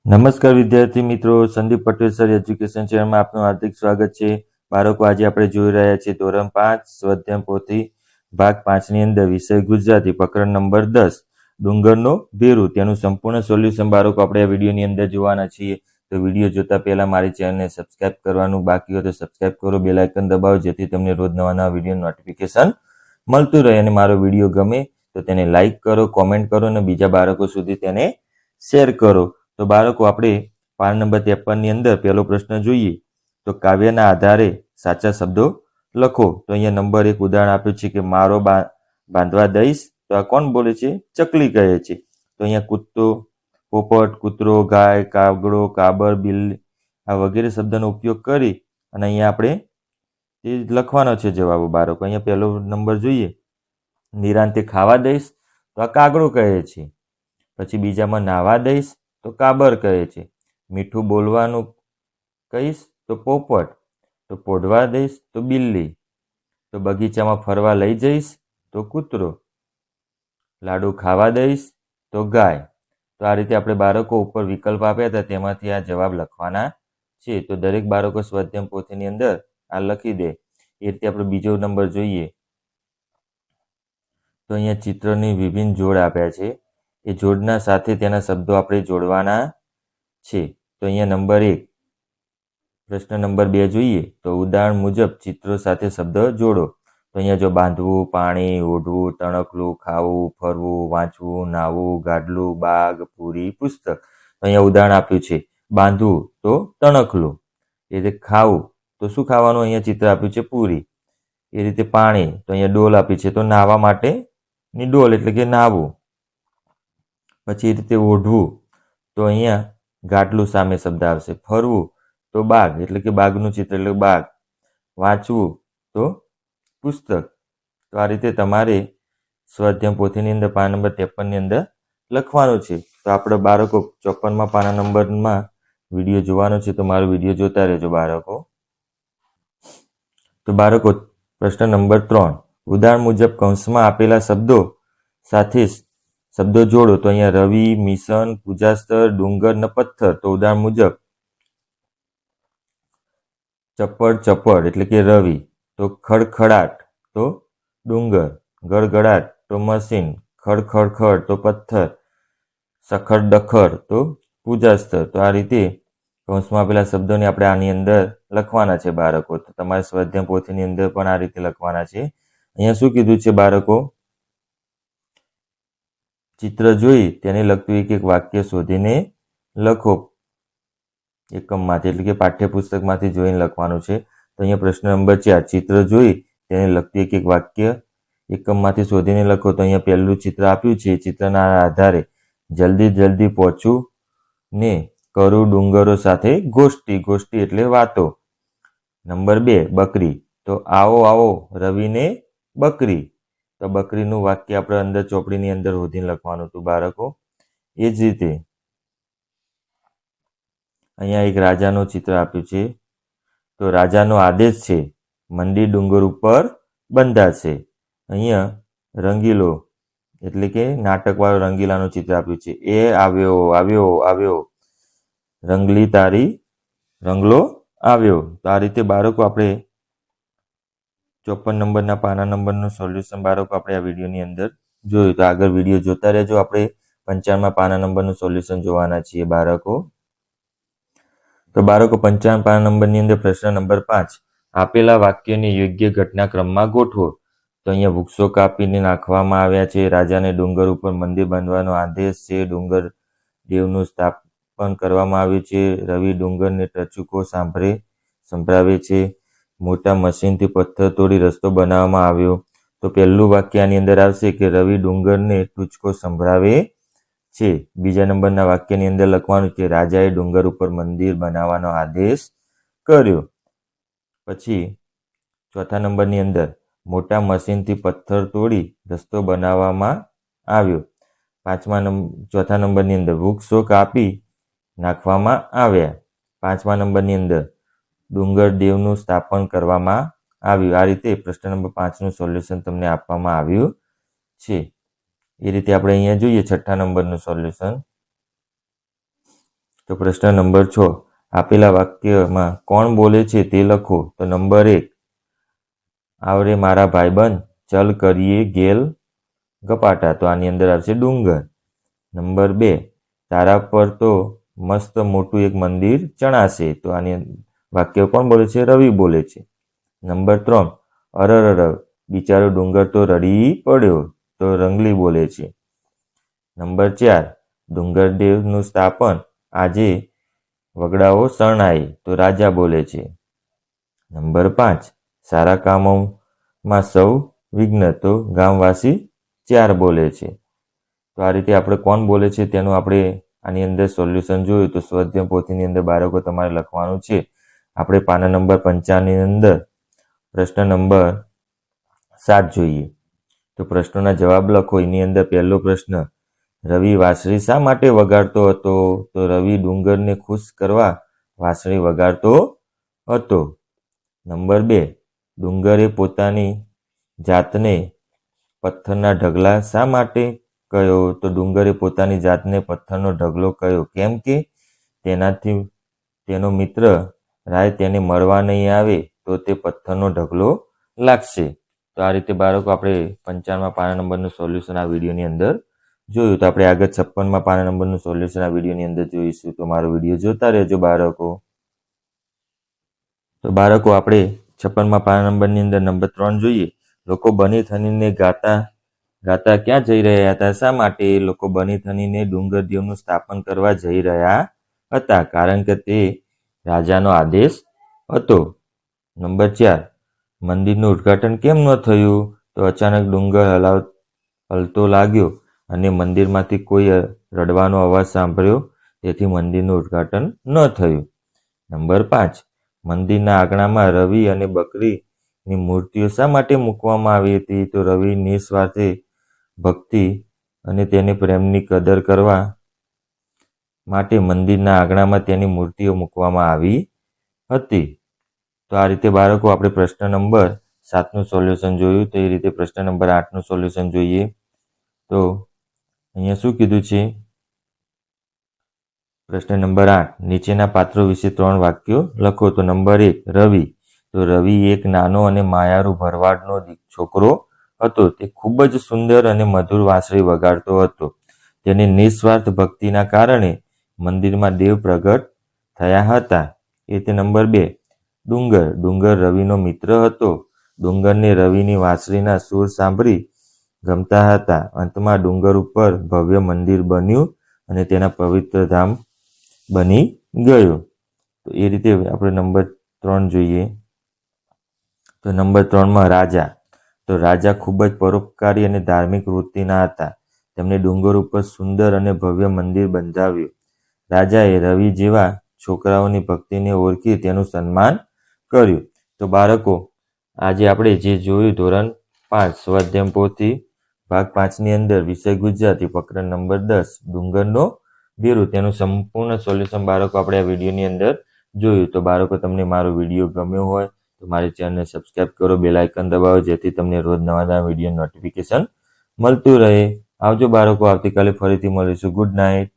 નમસ્કાર વિદ્યાર્થી મિત્રો, સંદીપ પટેલ સર એજ્યુકેશન ચેનલમાં આપનું હાર્દિક સ્વાગત છે. બાળકો, આજે આપણે જોઈ રહ્યા છીએ ધોરણ 5 સ્વાધ્યાય પોથી ભાગ 5 ની અંદર વિષય ગુજરાતી પ્રકરણ નંબર 10 ડુંગરનો ભેરુ, તેનું સંપૂર્ણ સોલ્યુશન બાળકો આપણે આ વિડીયોની અંદર જોવાના છીએ. તો વિડીયો જોતા પહેલા મારી ચેનલને સબસ્ક્રાઇબ કરવાનું બાકી હોય તો સબસ્ક્રાઇબ કરો, બેલ આઇકન દબાવો, જેથી તમને રોજ નવા નવા વિડીયો નોટિફિકેશન મળતું રહે. અને મારો વિડીયો ગમે તો તેને લાઈક કરો, કોમેન્ટ કરો અને બીજા બાળકો સુધી તેને શેર કરો. તો બાળકો, આપણે પાન નંબર 53 ની અંદર પહેલો પ્રશ્ન જોઈએ. તો કાવ્યના આધારે સાચા શબ્દો લખો. તો અહીંયા નંબર 1 ઉદાહરણ આપ્યું છે કે મારો બાંધવા દઈશ. તો આ કોણ બોલે છે? ચકલી કહે છે. તો અહીંયા કૂતરો, પોપટ, કૂતરો, ગાય, કાગડો, કાબર, બિલ્લી આ વગેરે શબ્દનો ઉપયોગ કરી અને અહીંયા આપણે એ લખવાનો છે જવાબો. બાળકો, અહીંયા પહેલો નંબર જોઈએ. નિરાંતે ખાવા દઈશ. તો આ કાગડો કહે છે. પછી બીજામાં નાહવા દઈશ. તો કાબર કહે છે. મીઠું બોલવાનું કહીશ. તો પોપટ. તો પોઢવા દઈશ. તો બિલ્લી. તો બગીચામાં ફરવા લઈ જઈશ. તો કૂતરો. લાડુ ખાવા દઈશ. તો ગાય. તો આ રીતે આપણે બાળકો ઉપર વિકલ્પ આપ્યા હતા, તેમાંથી આ જવાબ લખવાના છે. તો દરેક બાળકો સ્વાધ્યાય પોથીની અંદર આ લખી દે. એ રીતે આપણે બીજો નંબર જોઈએ. તો અહીંયા ચિત્રની વિભિન્ન જોડ આપ્યા છે. એ જોડના સાથે તેના શબ્દો આપણે જોડવાના છે. તો અહીંયા નંબર 1 પ્રશ્ન નંબર 2 જોઈએ. તો ઉદાહરણ મુજબ ચિત્રો સાથે શબ્દ જોડો. તો અહીંયા જો બાંધવું, પાણી, ઓઢવું, તણખલું, ખાવું, ફરવું, વાંચવું, નાહવું, ગાડલું, બાગ, પૂરી, પુસ્તક. તો અહીંયા ઉદાહરણ આપ્યું છે. બાંધવું તો તણખલું. એ રીતે ખાવું તો શું ખાવાનું? અહીંયા ચિત્ર આપ્યું છે પૂરી. એ રીતે પાણી તો અહીંયા ડોલ આપી છે, તો નાહવા માટેની ડોલ એટલે કે નાહવું. પછી એ રીતે ઓઢવું તો અહીંયા ગાડલું સામે શબ્દ આવશે. ફરવું તો બાગ એટલે કે બાગનું ચિત્ર એટલે બાગ. વાંચવું તો પુસ્તક. તો આ રીતે તમારે સ્વાધ્યાય પોથીની અંદર પાના નંબર 53 ની અંદર લખવાનું છે. તો આપણે બાળકો 54માં પાના નંબરમાં વિડીયો જોવાનો છે, તો મારો વિડીયો જોતા રહેજો બાળકો. તો બાળકો, પ્રશ્ન નંબર 3 ઉદાહરણ મુજબ કૌંસમાં આપેલા શબ્દો સાથે શબ્દો જોડો. તો અહીંયા રવિ, મિશન, પૂજાસ્તર, ડુંગર ને પથ્થર. તો ઉદાહરણ મુજબ ચપળ ચપળ એટલે કે રવિ. તો ખડખડાટ તો ડુંગર. ગડગડાટ તો મશીન. ખડખડખડ તો પથ્થર. સખર ડખર તો પૂજાસ્તર. તો આ રીતે કૌંસમાં આપેલા શબ્દોને આપણે આની અંદર લખવાના છે બાળકો. તો તમારે સ્વાધ્યાય પોથીની અંદર પણ આ રીતે લખવાના છે. અહીંયા શું કીધું છે બાળકો? ચિત્ર જોઈ તેને લગતું એક એક વાક્ય શોધીને લખો એકમમાંથી, એટલે કે પાઠ્યપુસ્તકમાંથી જોઈને લખવાનું છે. તો અહીંયા પ્રશ્ન નંબર 4 ચિત્ર જોઈ તેને લગતું એક એક વાક્ય એકમમાંથી શોધીને લખો. તો અહીંયા પહેલું ચિત્ર આપ્યું છે. ચિત્રના આધારે જલ્દી જલ્દી પહોંચું ને કરું ડુંગરો સાથે ગોષ્ઠી. ગોષ્ઠી એટલે વાતો. નંબર 2 બકરી. તો આવો આવો રવિને બકરી. તો બકરીનું વાક્ય આપણે અંદર ચોપડીની અંદર શોધીને લખવાનું હતું બાળકો. એ જ રીતે અહીંયા એક રાજાનું ચિત્ર આપ્યું છે. તો રાજાનો આદેશ છે, મંડી ડુંગર ઉપર બંધાશે. અહીંયા રંગીલો એટલે કે નાટકવાળો રંગીલાનું ચિત્ર આપ્યું છે. એ આવ્યો આવ્યો આવ્યો, રંગલી તારી રંગલો આવ્યો. તો આ રીતે બાળકો આપણે 54 નંબરના પાના નંબરનું સોલ્યુશન બાળકો આપણે આ વિડીયોની અંદર જોયું. તો આગળ વિડીયો જોતા રહેજો. આપણે 55માં પાના નંબરનું સોલ્યુશન જોવાના છીએ બાળકો. તો બાળકો 55 પાના નંબરની અંદર પ્રશ્ન નંબર 5 આપેલા વાક્યને યોગ્ય ઘટનાક્રમમાં ગોઠવો. તો અહીંયા વૃક્ષો કાપીને નાખવામાં આવ્યા છે. રાજાને ડુંગર ઉપર મંદિર બાંધવાનો આદેશ છે. ડુંગર દેવનું સ્થાપન કરવામાં આવ્યું છે. રવિ ડુંગરને ટચુકો સંભળાવે છે. મોટા મશીનથી પથ્થર તોડી રસ્તો બનાવવામાં આવ્યો. તો પહેલું વાક્ય આની અંદર આવશે કે રવિ ડુંગરને ટૂચકો સંભળાવે છે. બીજા નંબરના વાક્યની અંદર લખવાનું કે રાજાએ ડુંગર ઉપર મંદિર બનાવવાનો આદેશ કર્યો. પછી ચોથા નંબરની અંદર મોટા મશીનથી પથ્થર તોડી રસ્તો બનાવવામાં આવ્યો. ચોથા નંબરની અંદર વૃક્ષો કાપી નાખવામાં આવ્યા. પાંચમા નંબરની અંદર ડુંગર દેવનું સ્થાપન કરવામાં આવ્યું. આ રીતે પ્રશ્ન નંબર 5નું સોલ્યુશન તમને આપવામાં આવ્યું છે. એ રીતે આપણે અહીંયા જોઈએ છઠ્ઠા નંબરનું સોલ્યુશન. તો પ્રશ્ન નંબર 6, આપેલા વાક્યમાં કોણ બોલે છે તે લખો. તો નંબર 1, આવરે મારા ભાઈબંધ, ચલ કરીએ ગેલ ગપાટા. તો આની અંદર આવશે ડુંગર. નંબર 2, તારા પર તો મસ્ત મોટું એક મંદિર ચણાશે. તો આની વાક્ય કોણ બોલે છે? રવિ બોલે છે. નંબર 3, અરર બિચારો ડુંગર તો રડી પડ્યો. તો રંગલી બોલે છે. નંબર 4, ડુંગરદેવનું સ્થાપન આજે વગડાઓ શરણાઈ. તો રાજા બોલે છે. નંબર 5, સારા કામોમાં સૌ વિઘ્ન. તો ગામવાસી 4 બોલે છે. તો આ રીતે આપણે કોણ બોલે છે તેનું આપણે આની અંદર સોલ્યુશન જોયું. તો સ્વાધ્યાય પોથીની અંદર બાળકો તમારે લખવાનું છે. આપણે પાના નંબર 55ની અંદર પ્રશ્ન નંબર 7 જોઈએ. તો પ્રશ્નોના જવાબ લખો. એની અંદર પહેલો પ્રશ્ન, રવિ વાંસળી શા માટે વગાડતો હતો? તો રવિ ડુંગરને ખુશ કરવા વાંસળી વગાડતો હતો. નંબર 2, ડુંગરે પોતાની જાતને પથ્થરના ઢગલા શા માટે કહ્યો? તો ડુંગરે પોતાની જાતને પથ્થરનો ઢગલો કહ્યો કેમ કે તેનાથી તેનો મિત્ર રાય તેને મળવા નહીં આવે તો તે પથ્થરનો ઢગલો લાગશે. તો આ રીતે બાળકો આપણે 55મા પાના નંબરનું સોલ્યુશન આ વિડીયોની અંદર જોયું. તો આપણે આગળ 56મા પાના નંબરનું સોલ્યુશન આ વિડીયોની અંદર જોઈશું. તો મારો વિડીયો જોતા રહેજો બાળકો. તો બાળકો આપણે 56મા પાના નંબરની અંદર નંબર 3 જોઈએ. લોકો બની થનીને ગાતા ક્યાં જઈ રહ્યા હતા? શા માટે? લોકો બની થનીને ડુંગરદેવનું સ્થાપન કરવા જઈ રહ્યા હતા કારણ કે તે રાજાનો આદેશ હતો. નંબર 4, મંદિરનું ઉદ્ઘાટન કેમ ન થયું? તો અચાનક ડુંગર હલતો લાગ્યો અને મંદિરમાંથી કોઈ રડવાનો અવાજ સાંભળ્યો, તેથી મંદિરનું ઉદ્ઘાટન ન થયું. નંબર 5, મંદિરના આંગણામાં રવિ અને બકરીની મૂર્તિઓ શા માટે મૂકવામાં આવી હતી? તો રવિ નિસ્વાર્થે ભક્તિ અને તેને પ્રેમની કદર કરવા માટે મંદિરના આંગણામાં તેની મૂર્તિઓ મૂકવામાં આવી હતી. તો આ રીતે બાળકો આપણે પ્રશ્ન નંબર 7નું સોલ્યુશન જોયું. તો એ રીતે પ્રશ્ન નંબર 8નું સોલ્યુશન જોઈએ. તો અહીંયા શું કીધું છે? પ્રશ્ન નંબર 8, નીચેના પાત્રો વિશે 3 વાક્યો લખો. તો નંબર 1, રવિ. તો રવિ એક નાનો અને માયાળુ ભરવાડનો છોકરો હતો. તે ખૂબ જ સુંદર અને મધુર વાંસળી વગાડતો હતો. તેની નિસ્વાર્થ ભક્તિના કારણે મંદિરમાં દેવ પ્રગટ થયા હતા. એ રીતે નંબર 2, ડુંગર રવિનો મિત્ર હતો. ડુંગરને રવિની વાંસળીના સૂર સાંભળી ગમતા હતા. અંતમાં ડુંગર ઉપર ભવ્ય મંદિર બન્યું અને તેના પવિત્ર ધામ બની ગયું. તો એ રીતે આપણે નંબર 3 જોઈએ. તો નંબર 3માં રાજા. તો રાજા ખૂબ જ પરોપકારી અને ધાર્મિક વૃત્તિના હતા. તેમણે ડુંગર ઉપર સુંદર અને ભવ્ય મંદિર બંધાવ્યું. રાજાએ રવિ જેવા છોકરાઓની ભક્તિને ઓળખી તેનું સન્માન કર્યું. તો બાળકો આજે આપણે જે જોયું ધોરણ 5 સ્વાધ્યાય પોથી ભાગ 5ની અંદર વિષય ગુજરાતી પ્રકરણ નંબર 10 ડુંગરનો બેરું, તેનું સંપૂર્ણ સોલ્યુશન બાળકો આપણે આ વિડીયોની અંદર જોયું. તો બાળકો તમને મારો વિડીયો ગમ્યો હોય તો મારી ચેનલને સબસ્ક્રાઈબ કરો, બેલ આઇકન દબાવો, જેથી તમને રોજ નવા વિડીયો નોટિફિકેશન મળતું રહે. આવજો બાળકો, આવતીકાલે ફરીથી મળીશું. Good night.